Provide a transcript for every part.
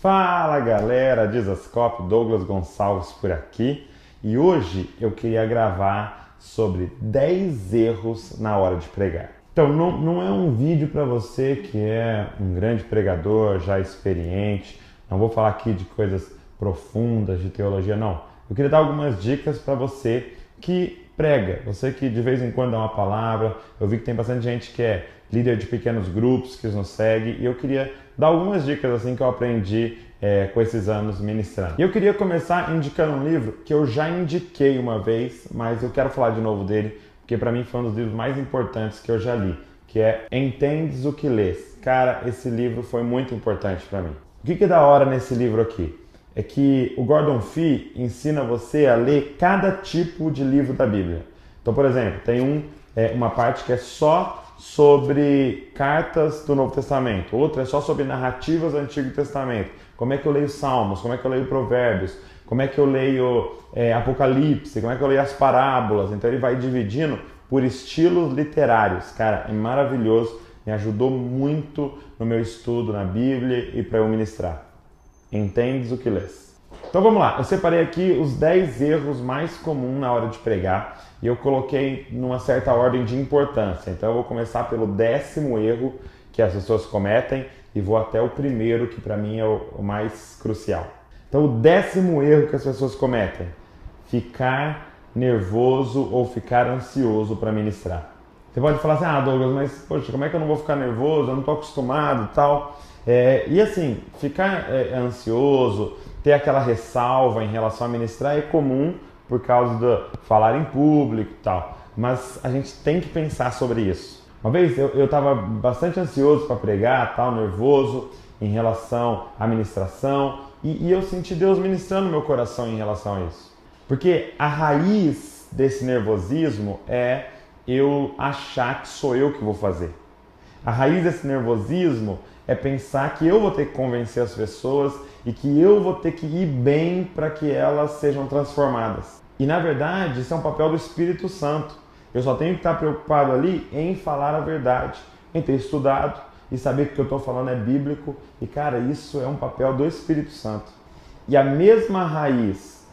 Fala galera, Dizascope, Douglas Gonçalves por aqui e hoje eu queria gravar sobre 10 erros na hora de pregar. Então não é um vídeo para você que é um grande pregador, já experiente, não vou falar aqui de coisas profundas de teologia, não. Eu queria dar algumas dicas para você que prega, você que de vez em quando dá uma palavra. Eu vi que tem bastante gente que é líder de pequenos grupos que nos segue e eu queria dar algumas dicas assim que eu aprendi com esses anos ministrando. E eu queria começar indicando um livro que eu já indiquei uma vez, mas eu quero falar de novo dele, porque para mim foi um dos livros mais importantes que eu já li, que é Entendes o que Lês. Cara, esse livro foi muito importante para mim. O que é da hora nesse livro aqui? É que o Gordon Fee ensina você a ler cada tipo de livro da Bíblia. Então, por exemplo, tem uma parte que é só sobre cartas do Novo Testamento, outra é só sobre narrativas do Antigo Testamento. Como é que eu leio Salmos, como é que eu leio Provérbios, como é que eu leio Apocalipse, como é que eu leio as parábolas. Então ele vai dividindo por estilos literários. Cara, é maravilhoso, me ajudou muito no meu estudo na Bíblia e para eu ministrar. Entendes o que lês? Então vamos lá, eu separei aqui os 10 erros mais comuns na hora de pregar e eu coloquei numa certa ordem de importância. Então eu vou começar pelo 10º erro que as pessoas cometem e vou até o primeiro, que para mim é o mais crucial. Então o 10º erro que as pessoas cometem: ficar nervoso ou ficar ansioso para ministrar. Você pode falar assim, Douglas, mas poxa, como é que eu não vou ficar nervoso? Eu não estou acostumado e tal. E assim, ficar ansioso, ter aquela ressalva em relação a ministrar é comum por causa de falar em público e tal, mas a gente tem que pensar sobre isso. Uma vez eu estava bastante ansioso para pregar, tal, nervoso em relação à ministração e eu senti Deus ministrando no meu coração em relação a isso. Porque a raiz desse nervosismo é eu achar que sou eu que vou fazer. A raiz desse nervosismo é pensar que eu vou ter que convencer as pessoas e que eu vou ter que ir bem para que elas sejam transformadas. E na verdade, isso é um papel do Espírito Santo. Eu só tenho que estar preocupado ali em falar a verdade, em ter estudado e saber que o que eu estou falando é bíblico. E cara, isso é um papel do Espírito Santo. E a mesma raiz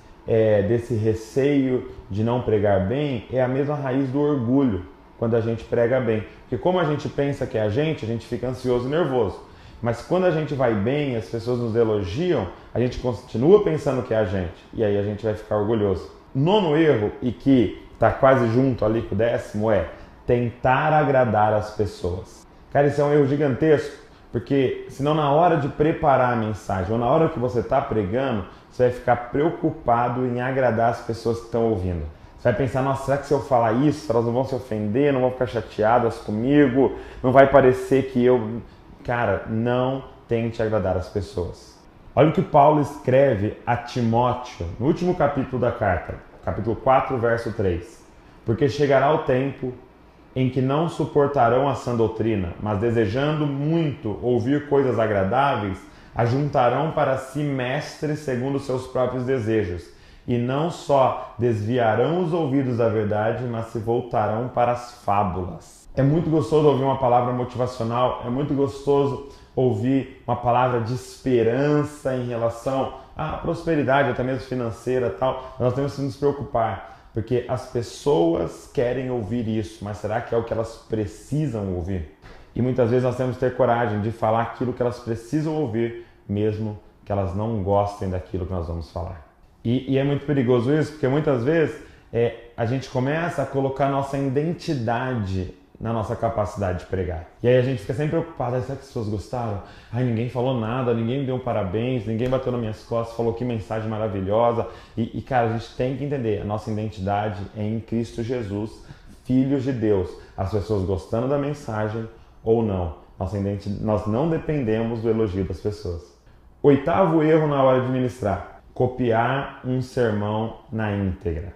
desse receio de não pregar bem é a mesma raiz do orgulho quando a gente prega bem. Porque como a gente pensa que é a gente fica ansioso e nervoso. Mas quando a gente vai bem, as pessoas nos elogiam, a gente continua pensando que é a gente. E aí a gente vai ficar orgulhoso. 9º erro, e que está quase junto ali com o 10º, é tentar agradar as pessoas. Cara, isso é um erro gigantesco, porque senão na hora de preparar a mensagem, ou na hora que você está pregando, você vai ficar preocupado em agradar as pessoas que estão ouvindo. Você vai pensar, nossa, será que se eu falar isso, elas não vão se ofender, não vão ficar chateadas comigo, não vai parecer que eu... Cara, não tente agradar as pessoas. Olha o que Paulo escreve a Timóteo no último capítulo da carta, capítulo 4, verso 3. Porque chegará o tempo em que não suportarão a sã doutrina, mas desejando muito ouvir coisas agradáveis, ajuntarão para si mestres segundo seus próprios desejos. E não só desviarão os ouvidos da verdade, mas se voltarão para as fábulas. É muito gostoso ouvir uma palavra motivacional, é muito gostoso ouvir uma palavra de esperança em relação à prosperidade, até mesmo financeira e tal. Nós temos que nos preocupar, porque as pessoas querem ouvir isso, mas será que é o que elas precisam ouvir? E muitas vezes nós temos que ter coragem de falar aquilo que elas precisam ouvir, mesmo que elas não gostem daquilo que nós vamos falar. E é muito perigoso isso, porque muitas vezes a gente começa a colocar nossa identidade na nossa capacidade de pregar. E aí a gente fica sempre preocupado, será que as pessoas gostaram? Ninguém falou nada, ninguém me deu um parabéns, ninguém bateu nas minhas costas, falou que mensagem maravilhosa. E cara, a gente tem que entender, a nossa identidade é em Cristo Jesus, filhos de Deus. As pessoas gostando da mensagem ou não. Nós não dependemos do elogio das pessoas. 8º erro na hora de ministrar: copiar um sermão na íntegra.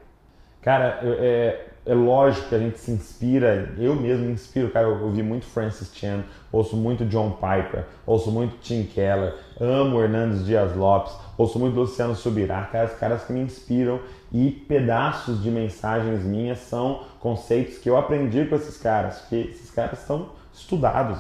Cara, é lógico que a gente se inspira, eu mesmo me inspiro, cara, eu ouvi muito Francis Chan, ouço muito John Piper, ouço muito Tim Keller, amo Hernandes Dias Lopes, ouço muito Luciano Subirá, cara, os caras que me inspiram, e pedaços de mensagens minhas são conceitos que eu aprendi com esses caras, porque esses caras estão estudados.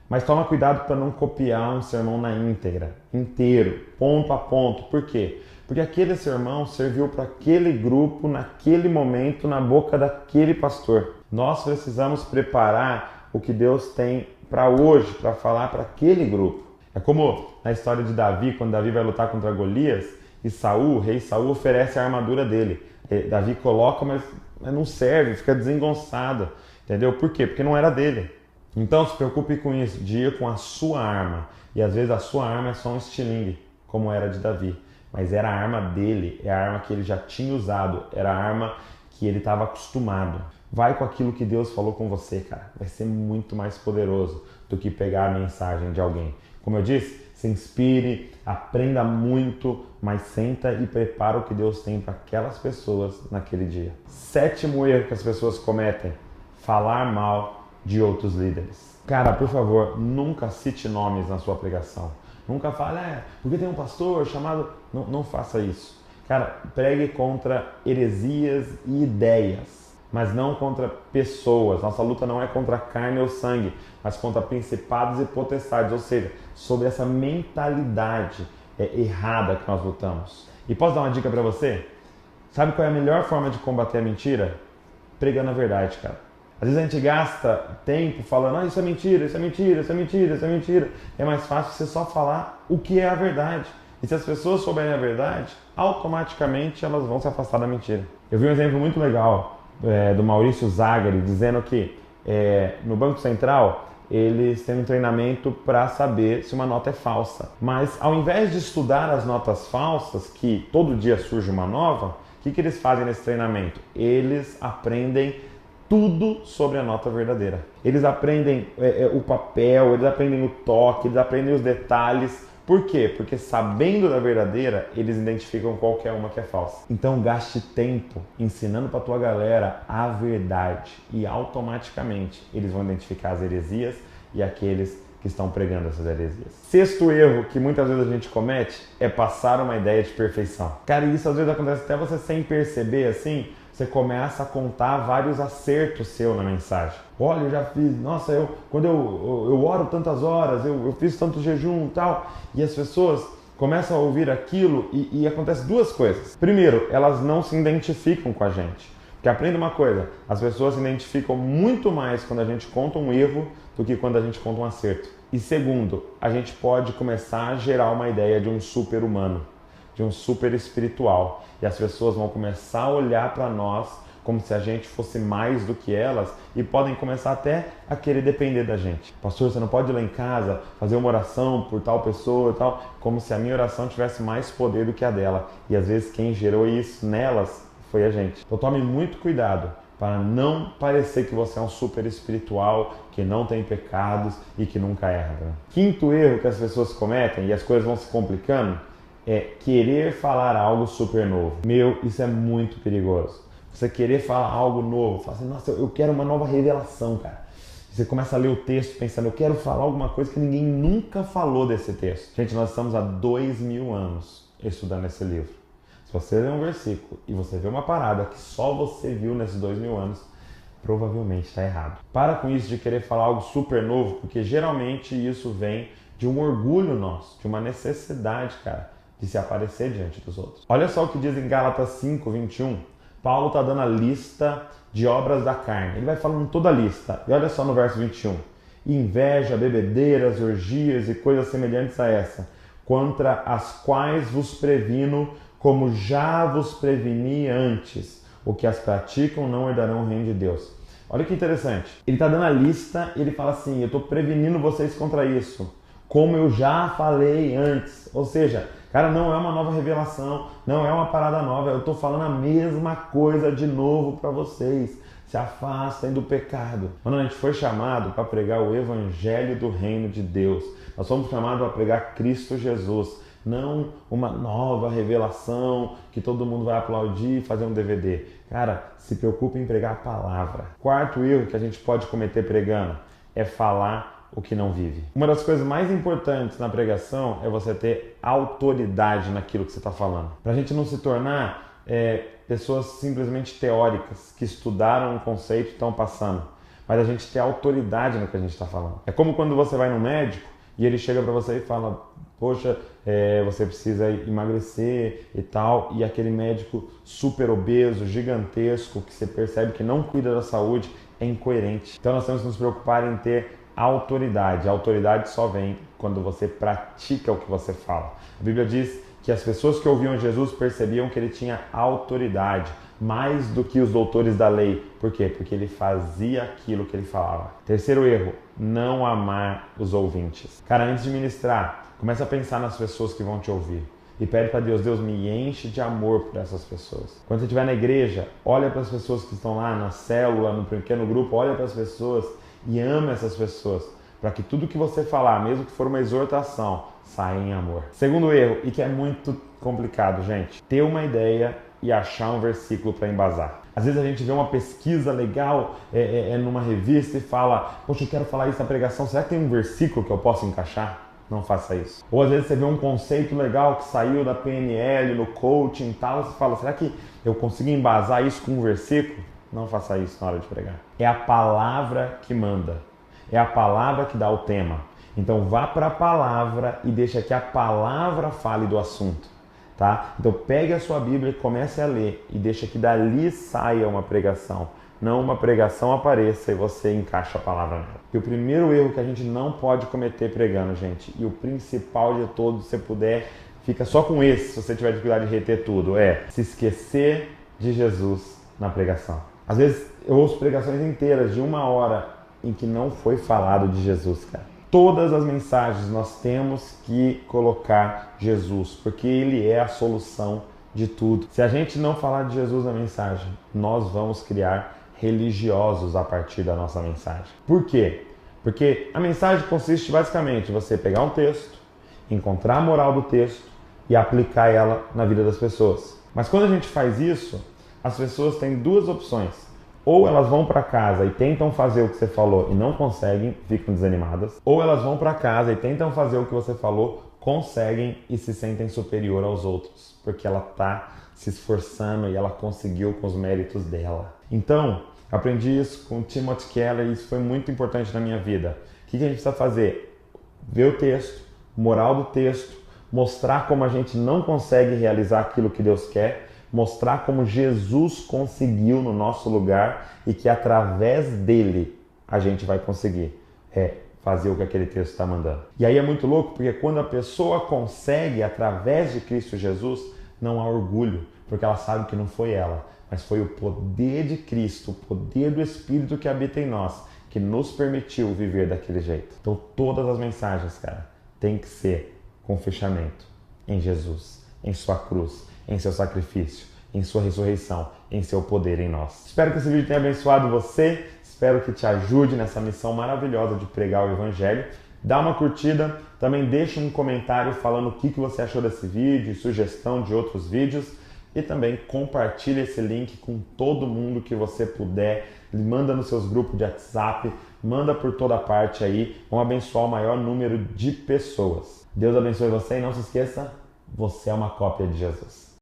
Mas toma cuidado para não copiar um sermão na íntegra, inteiro, ponto a ponto. Por quê? Porque aquele sermão serviu para aquele grupo, naquele momento, na boca daquele pastor. Nós precisamos preparar o que Deus tem para hoje, para falar para aquele grupo. É como na história de Davi, quando Davi vai lutar contra Golias, e Saul, o rei Saul, oferece a armadura dele. Davi coloca, mas não serve, fica desengonçado. Entendeu? Por quê? Porque não era dele. Então se preocupe com isso, de ir com a sua arma. E às vezes a sua arma é só um estilingue, como era de Davi. Mas era a arma dele, é a arma que ele já tinha usado, era a arma que ele estava acostumado. Vai com aquilo que Deus falou com você, cara. Vai ser muito mais poderoso do que pegar a mensagem de alguém. Como eu disse, se inspire, aprenda muito, mas senta e prepara o que Deus tem para aquelas pessoas naquele dia. 7º erro que as pessoas cometem: falar mal de outros líderes. Cara, por favor, nunca cite nomes na sua pregação. Nunca fale, porque tem um pastor chamado... Não faça isso. Cara, pregue contra heresias e ideias, mas não contra pessoas. Nossa luta não é contra carne ou sangue, mas contra principados e potestades, ou seja, sobre essa mentalidade errada que nós lutamos. E posso dar uma dica para você? Sabe qual é a melhor forma de combater a mentira? Pregando a verdade, cara. Às vezes a gente gasta tempo falando, isso é mentira, isso é mentira, isso é mentira, isso é mentira. É mais fácil você só falar o que é a verdade. E se as pessoas souberem a verdade, automaticamente elas vão se afastar da mentira. Eu vi um exemplo muito legal do Maurício Zagari, dizendo que no Banco Central eles têm um treinamento para saber se uma nota é falsa. Mas ao invés de estudar as notas falsas, que todo dia surge uma nova, o que eles fazem nesse treinamento? Eles aprendem tudo sobre a nota verdadeira. Eles aprendem o papel, eles aprendem o toque, eles aprendem os detalhes. Por quê? Porque sabendo da verdadeira, eles identificam qualquer uma que é falsa. Então gaste tempo ensinando para tua galera a verdade e automaticamente eles vão identificar as heresias e aqueles que estão pregando essas heresias. 6º erro que muitas vezes a gente comete é passar uma ideia de perfeição. Cara, isso às vezes acontece até você sem perceber, assim, você começa a contar vários acertos seus na mensagem. Olha, eu já fiz, nossa, quando eu oro tantas horas, eu fiz tanto jejum e tal. E as pessoas começam a ouvir aquilo e acontece duas coisas. Primeiro, elas não se identificam com a gente. Porque aprenda uma coisa, as pessoas se identificam muito mais quando a gente conta um erro do que quando a gente conta um acerto. E segundo, a gente pode começar a gerar uma ideia de um super-humano, de um super espiritual. E as pessoas vão começar a olhar para nós como se a gente fosse mais do que elas e podem começar até a querer depender da gente. Pastor, você não pode ir lá em casa fazer uma oração por tal pessoa e tal, como se a minha oração tivesse mais poder do que a dela. E às vezes quem gerou isso nelas foi a gente. Então tome muito cuidado para não parecer que você é um super espiritual, que não tem pecados e que nunca erra. Né? 5º erro que as pessoas cometem, e as coisas vão se complicando, é querer falar algo super novo. Isso é muito perigoso. Você querer falar algo novo, falar assim, nossa, eu quero uma nova revelação, cara. Você começa a ler o texto pensando, eu quero falar alguma coisa que ninguém nunca falou desse texto. Gente, nós estamos há 2000 anos estudando esse livro. Se você ler um versículo e você vê uma parada que só você viu nesses 2000 anos, provavelmente está errado. Para com isso de querer falar algo super novo, porque geralmente isso vem de um orgulho nosso, de uma necessidade, cara, de se aparecer diante dos outros. Olha só o que diz em Gálatas 5:21. Paulo está dando a lista de obras da carne. Ele vai falando toda a lista. E olha só no verso 21. Inveja, bebedeiras, orgias e coisas semelhantes a essa, contra as quais vos previno, como já vos preveni antes. O que as praticam não herdarão o reino de Deus. Olha que interessante. Ele está dando a lista e ele fala assim, eu estou prevenindo vocês contra isso, como eu já falei antes. Ou seja, cara, não é uma nova revelação, não é uma parada nova, eu estou falando a mesma coisa de novo para vocês. Se afastem do pecado. Quando a gente foi chamado para pregar o evangelho do reino de Deus, nós fomos chamados para pregar Cristo Jesus, não uma nova revelação que todo mundo vai aplaudir e fazer um DVD. Cara, se preocupe em pregar a palavra. 4º erro que a gente pode cometer pregando é falar o que não vive. Uma das coisas mais importantes na pregação é você ter autoridade naquilo que você está falando. Para a gente não se tornar pessoas simplesmente teóricas, que estudaram um conceito e estão passando. mas a gente ter autoridade no que a gente está falando. É como quando você vai no médico e ele chega para você e fala, poxa, você precisa emagrecer e tal, e aquele médico super obeso, gigantesco, que você percebe que não cuida da saúde, é incoerente. Então nós temos que nos preocupar em ter autoridade. A autoridade só vem quando você pratica o que você fala. A Bíblia diz que as pessoas que ouviam Jesus percebiam que ele tinha autoridade, mais do que os doutores da lei. Por quê? Porque ele fazia aquilo que ele falava. Terceiro erro, não amar os ouvintes. Cara, antes de ministrar, começa a pensar nas pessoas que vão te ouvir. E pede para Deus, Deus me enche de amor por essas pessoas. Quando você estiver na igreja, olha para as pessoas que estão lá na célula, no pequeno grupo, olha para as pessoas e ama essas pessoas. Para que tudo que você falar, mesmo que for uma exortação, saia em amor. Segundo erro, e que é muito complicado, gente, ter uma ideia e achar um versículo para embasar. Às vezes a gente vê uma pesquisa legal numa revista e fala, poxa, eu quero falar isso na pregação, será que tem um versículo que eu posso encaixar? Não faça isso. Ou às vezes você vê um conceito legal que saiu da PNL, no coaching e tal, você fala, será que eu consigo embasar isso com um versículo? Não faça isso na hora de pregar. É a palavra que manda. É a palavra que dá o tema. Então vá para a palavra e deixa que a palavra fale do assunto, tá? Então pegue a sua Bíblia e comece a ler e deixa que dali saia uma pregação. Não uma pregação apareça e você encaixa a palavra nela. E o primeiro erro que a gente não pode cometer pregando, gente, e o principal de todos, se você puder, fica só com esse, se você tiver dificuldade de reter tudo, é se esquecer de Jesus na pregação. Às vezes eu ouço pregações inteiras de 1 hora em que não foi falado de Jesus, cara. Todas as mensagens nós temos que colocar Jesus, porque Ele é a solução de tudo. Se a gente não falar de Jesus na mensagem, nós vamos criar religiosos a partir da nossa mensagem. Por quê? Porque a mensagem consiste basicamente em você pegar um texto, encontrar a moral do texto e aplicar ela na vida das pessoas. Mas quando a gente faz isso, as pessoas têm duas opções. Ou elas vão para casa e tentam fazer o que você falou e não conseguem, ficam desanimadas. Ou elas vão para casa e tentam fazer o que você falou, conseguem e se sentem superior aos outros, porque ela está se esforçando e ela conseguiu com os méritos dela. Então, aprendi isso com Timothy Keller e isso foi muito importante na minha vida. O que a gente precisa fazer? Ver o texto, moral do texto, mostrar como a gente não consegue realizar aquilo que Deus quer, mostrar como Jesus conseguiu no nosso lugar e que através dele a gente vai conseguir fazer o que aquele texto está mandando. E aí é muito louco porque quando a pessoa consegue através de Cristo Jesus, não há orgulho, porque ela sabe que não foi ela, mas foi o poder de Cristo, o poder do Espírito que habita em nós, que nos permitiu viver daquele jeito. Então todas as mensagens, cara, tem que ser com fechamento em Jesus, em sua cruz, em seu sacrifício, em sua ressurreição, em seu poder em nós. Espero que esse vídeo tenha abençoado você, espero que te ajude nessa missão maravilhosa de pregar o Evangelho. Dá uma curtida, também deixa um comentário falando o que você achou desse vídeo, sugestão de outros vídeos e também compartilha esse link com todo mundo que você puder, manda nos seus grupos de WhatsApp, manda por toda parte aí, vamos abençoar o maior número de pessoas. Deus abençoe você e não se esqueça, você é uma cópia de Jesus.